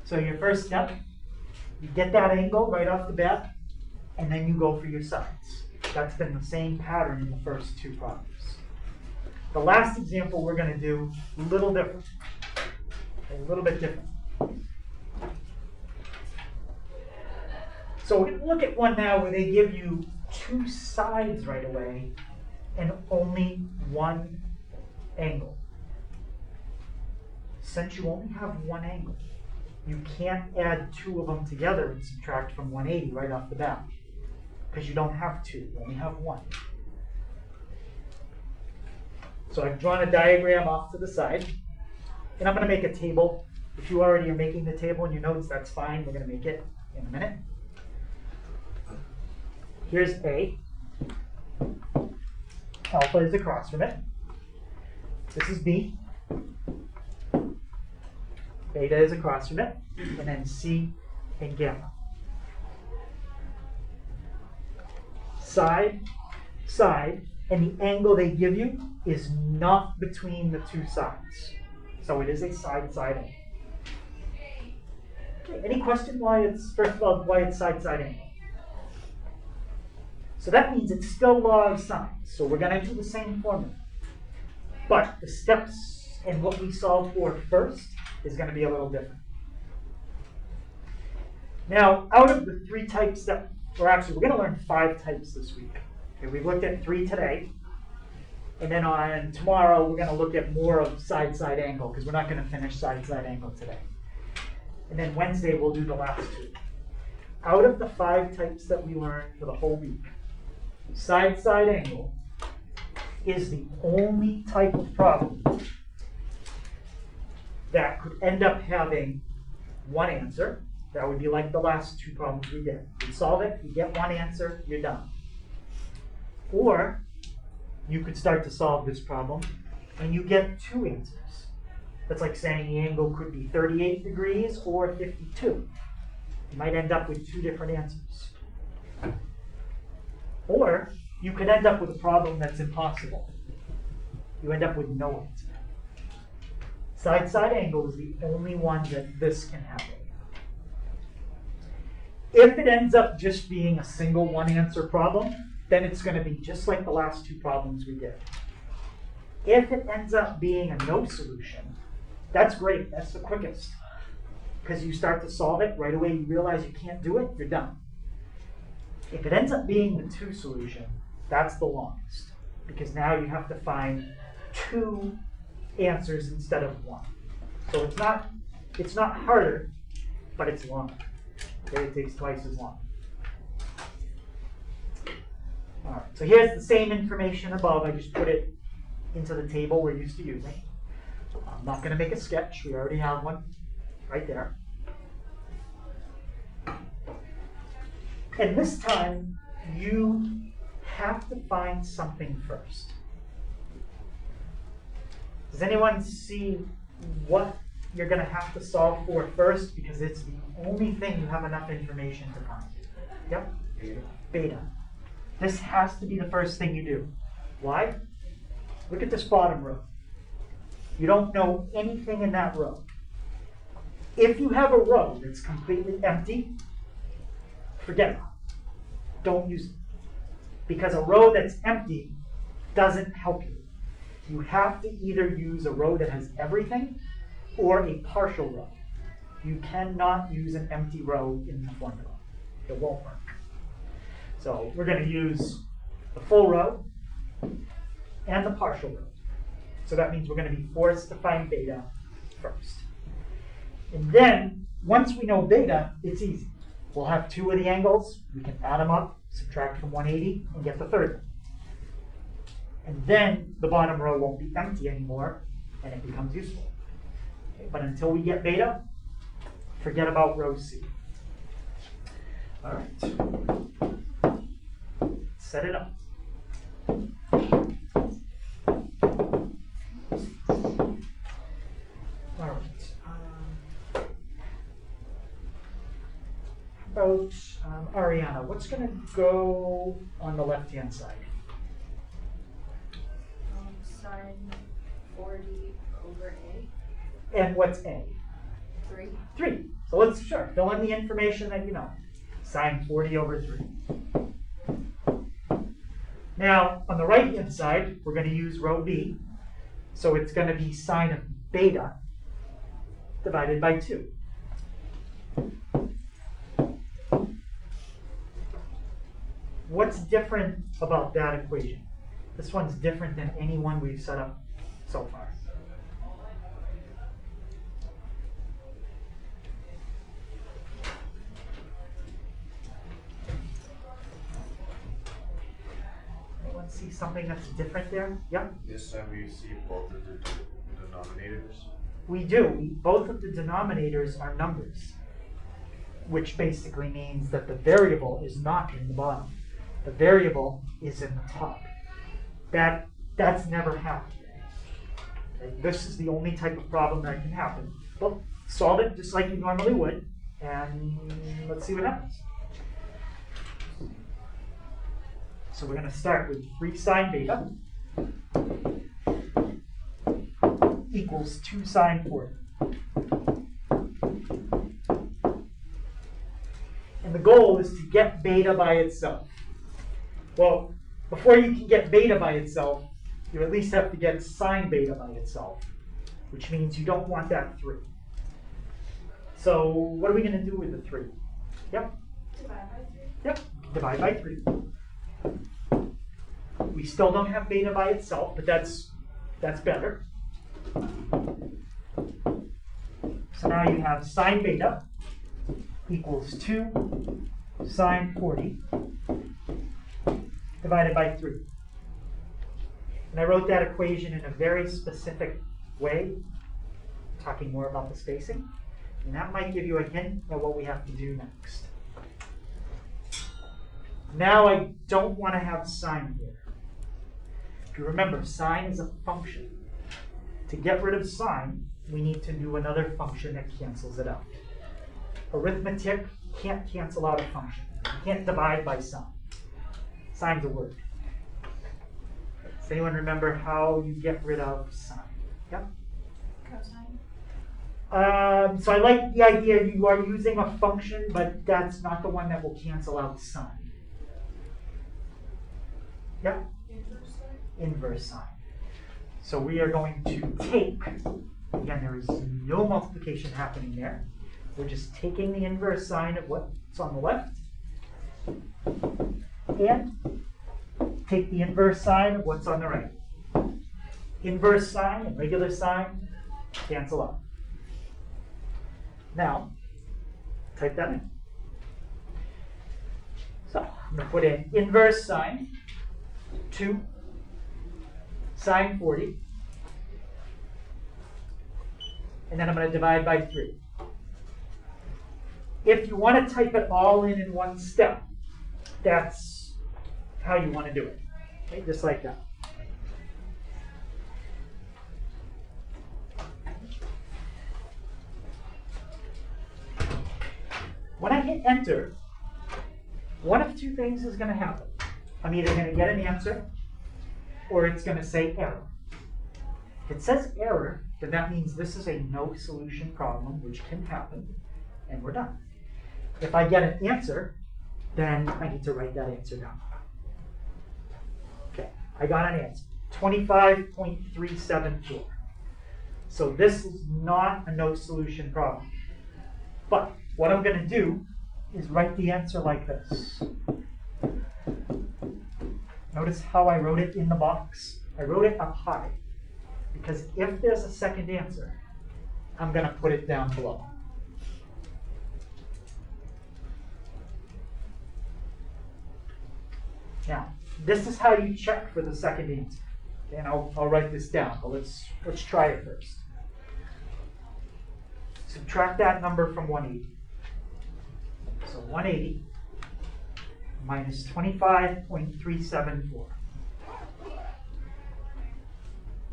Speaker 1: So your first step, you get that angle right off the bat, and then you go for your sides. That's been the same pattern in the first two problems. The last example we're going to do a little different, a little bit different. So we're going to look at one now where they give you two sides right away and only one angle. Since you only have one angle, you can't add two of them together and subtract from 180 right off the bat because you don't have two, you only have one. So I've drawn a diagram off to the side, and I'm going to make a table. If you already are making the table in your notes, that's fine. We're going to make it in a minute. Here's A. Alpha is across from it. This is B. Beta is across from it. And then C and gamma. Side, side, and the angle they give you is not between the two sides. So it is a side-side angle. Okay, any question why it's, first of all, why it's side-side angle? So that means it's still law of sine. So we're going to do the same formula. But the steps and what we solve for first is going to be a little different. Now, out of the 3 types that, or actually we're going to learn 5 types this week. Okay, we've looked at 3 today. And then on tomorrow, we're going to look at more of side-side angle because we're not going to finish side-side angle today. And then Wednesday, we'll do the last 2. Out of the 5 types that we learned for the whole week, side-side angle is the only type of problem that could end up having one answer. That would be like the last 2 problems we did. You solve it, you get one answer, you're done. Or you could start to solve this problem and you get 2 answers. That's like saying the angle could be 38 degrees or 52. You might end up with 2 different answers. Or you could end up with a problem that's impossible. You end up with no answer. Side-side angle is the only one that this can happen. If it ends up just being a single one-answer problem, then it's going to be just like the last 2 problems we did. If it ends up being a no solution, that's great. That's the quickest. because you start to solve it, right away you realize you can't do it, you're done. If it ends up being the 2 solution, that's the longest, because now you have to find 2 answers instead of 1. So it's not harder, but it's longer. Okay, it takes twice as long. All right, so here's the same information above. I just put it into the table we're used to using. I'm not going to make a sketch. We already have one right there. And this time, you have to find something first. Does anyone see what you're going to have to solve for first? Because it's the only thing you have enough information to find. Yep? Beta. This has to be the first thing you do. Why? Look at this bottom row. You don't know anything in that row. If you have a row that's completely empty, forget it. Don't use it. Because a row that's empty doesn't help you. You have to either use a row that has everything or a partial row. You cannot use an empty row in the formula. It won't work. So we're going to use the full row and the partial row. So that means we're going to be forced to find beta first. And then, once we know beta, it's easy. We'll have 2 of the angles. We can add them up, subtract from 180, and get the third one. And then the bottom row won't be empty anymore, and it becomes useful. Okay, but until we get beta, forget about row C. All right. Set it up. All right. About Ariana, what's going to go on the left-hand side?
Speaker 6: Sine 40 over A.
Speaker 1: And what's A?
Speaker 6: 3.
Speaker 1: 3. So let's fill in the information that you know. Sine 40 over 3. Now, on the right-hand side, we're going to use row B. So it's going to be sine of beta divided by 2. What's different about that equation? This one's different than any one we've set up so far. Anyone see something that's different there? Yep.
Speaker 5: This time we see both of the denominators.
Speaker 1: We do. Both of the denominators are numbers, which basically means that the variable is not in the bottom. The variable is in the top. That's never happened. Okay? This is the only type of problem that can happen. Well, solve it just like you normally would, and let's see what happens. So we're going to start with 3 sine beta equals 2 sine 40. And the goal is to get beta by itself. Well, before you can get beta by itself, you at least have to get sine beta by itself, which means you don't want that 3. So what are we going to do with the 3? Yep.
Speaker 6: Divide by 3.
Speaker 1: Yep. Divide by 3. We still don't have beta by itself, but that's better. So now you have sine beta equals 2 sine 40 divided by 3. And I wrote that equation in a very specific way, talking more about the spacing. And that might give you a hint at what we have to do next. Now I don't want to have sine here. If you remember, sine is a function. To get rid of sine, we need to do another function that cancels it out. Arithmetic can't cancel out a function. You can't divide by sine. Sine's a word. Does anyone remember how you get rid of sine? Yep.
Speaker 6: Cosine.
Speaker 1: So I like the idea you are using a function, but that's not the one that will cancel out sine. Yep.
Speaker 2: Inverse sine.
Speaker 1: Inverse sine. So we are going to take, again, there is no multiplication happening there. We're just taking the inverse sine of what's on the left and take the inverse sine of what's on the right. Inverse sine and regular sine cancel out. Now, type that in. So I'm going to put in inverse sine 2 sine 40. And then I'm going to divide by 3. If you want to type it all in one step, that's how you want to do it. Okay, just like that. When I hit enter, one of two things is going to happen. I'm either going to get an answer or it's going to say error. If it says error, then that means this is a no solution problem, which can happen, and we're done. If I get an answer, then I need to write that answer down. Okay, I got an answer, 25.374. So this is not a no solution problem. But what I'm going to do is write the answer like this. Notice how I wrote it in the box. I wrote it up high because if there's a second answer, I'm going to put it down below. Now, this is how you check for the second answer. Okay, and I'll write this down, but let's try it first. Subtract that number from 180. So 180 minus 25.374.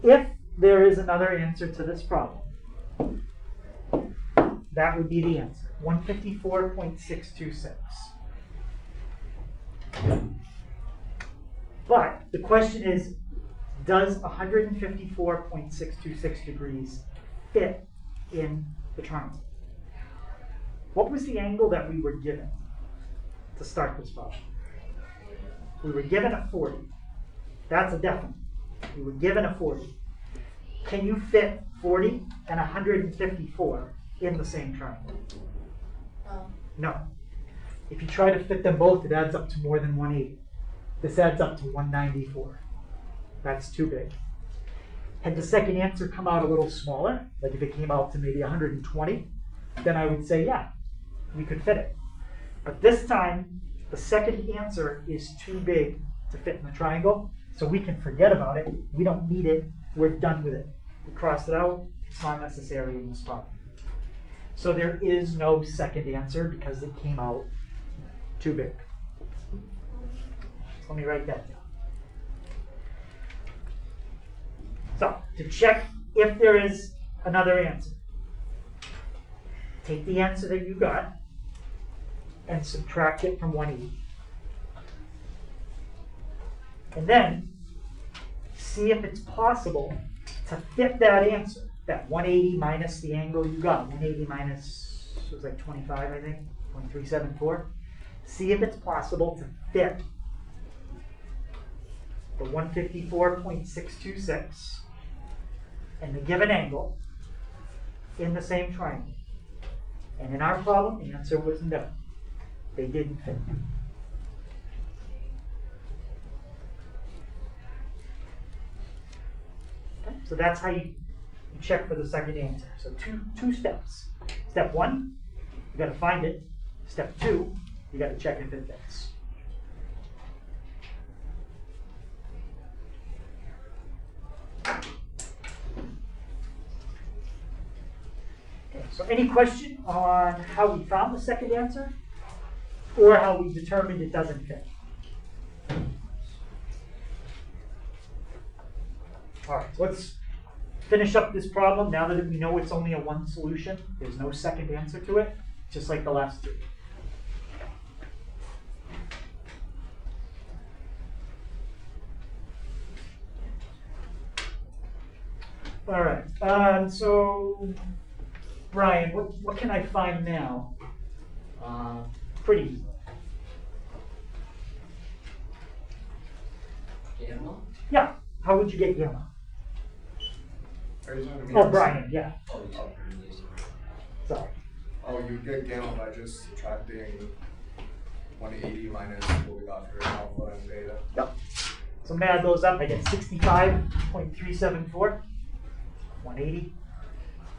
Speaker 1: If there is another answer to this problem, that would be the answer, 154.626. But the question is, does 154.626 degrees fit in the triangle? What was the angle that we were given to start this problem? We were given a 40. That's a definite. We were given a 40. Can you fit 40 and 154 in the same triangle? No. If you try to fit them both, it adds up to more than 180. This adds up to 194. That's too big. Had the second answer come out a little smaller, like if it came out to maybe 120, then I would say, yeah, we could fit it. But this time, the second answer is too big to fit in the triangle, so we can forget about it. We don't need it. We're done with it. We crossed it out. It's not necessary in this problem. So there is no second answer because it came out too big. Let me write that down. So, to check if there is another answer, take the answer that you got and subtract it from 180. And then, see if it's possible to fit that answer, that 180 minus the angle you got, 180 minus, it was like 25, I think, 0.374. See if it's possible to fit the 154.626 and the given angle in the same triangle. And in our problem, the answer was no. They didn't fit. Okay, so that's how you check for the second answer. So two steps. Step 1, you got to find it. Step 2, you got to check if it fits. So any question on how we found the second answer or how we determined it doesn't fit? All right, so let's finish up this problem now that we know it's only a one solution. There's no second answer to it, just like the last two. All right, so Brian, what can I find now? Pretty easy.
Speaker 4: Gamma?
Speaker 1: Yeah, how would you get gamma?
Speaker 5: Are you talking
Speaker 1: Oh,
Speaker 5: about-
Speaker 1: Brian, yeah,
Speaker 4: Oh, yeah.
Speaker 1: sorry.
Speaker 5: Oh, you get gamma by just subtracting 180 minus what we got for alpha and beta.
Speaker 1: Yep. So I'm gonna add those up. I get 65.374. 180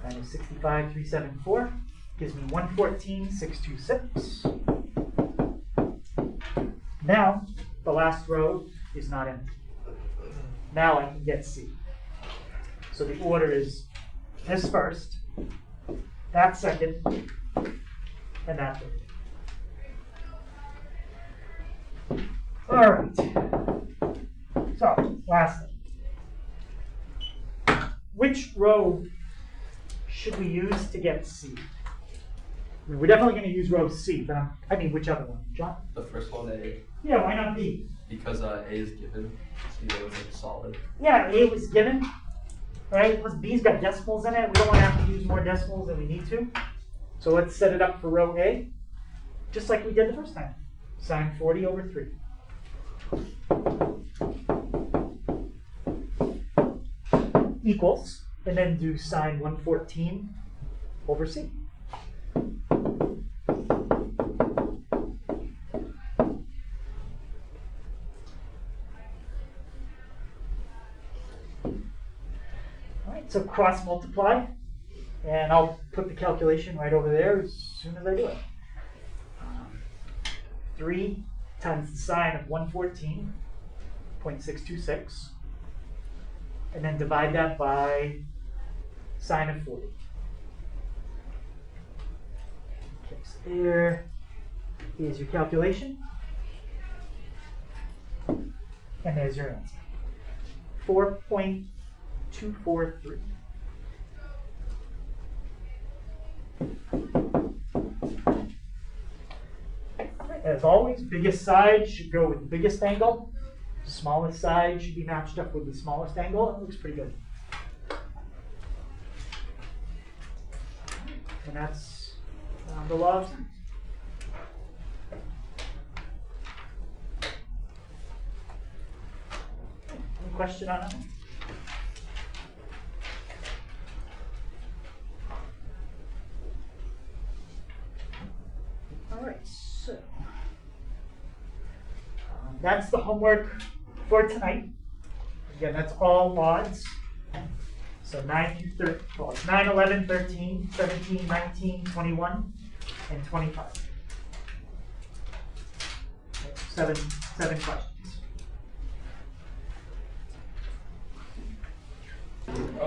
Speaker 1: minus 65.374 gives me 114.626. Now, the last row is not empty. Now I can get C. So the order is this first, that second, and that third. All right. So, lastly, which row should we use to get C? I mean, we're definitely going to use row C, but I mean, which other one? John?
Speaker 8: The first one, A,
Speaker 1: Yeah, why not B?
Speaker 8: because A is given, so you know it's like solid.
Speaker 1: Yeah, A was given, right? Plus B's got decimals in it. We don't want to have to use more decimals than we need to. So let's set it up for row A, just like we did the first time. Sine 40 over 3. Equals, and then do sine 114 over C. So cross multiply, and I'll put the calculation right over there as soon as I do it. 3 times the sine of 114.626, and then divide that by sine of 40. Okay, so there is your calculation, and there's your answer. 4.243. As always, biggest side should go with the biggest angle. Smallest side should be matched up with the smallest angle. It looks pretty good. And that's the law of sine. Any question on that one? All right, so that's the homework for tonight. Again, that's all odds. So 9 through 13, well, it's 9, 11, 13, 17, 19, 21, and 25. Okay, seven questions.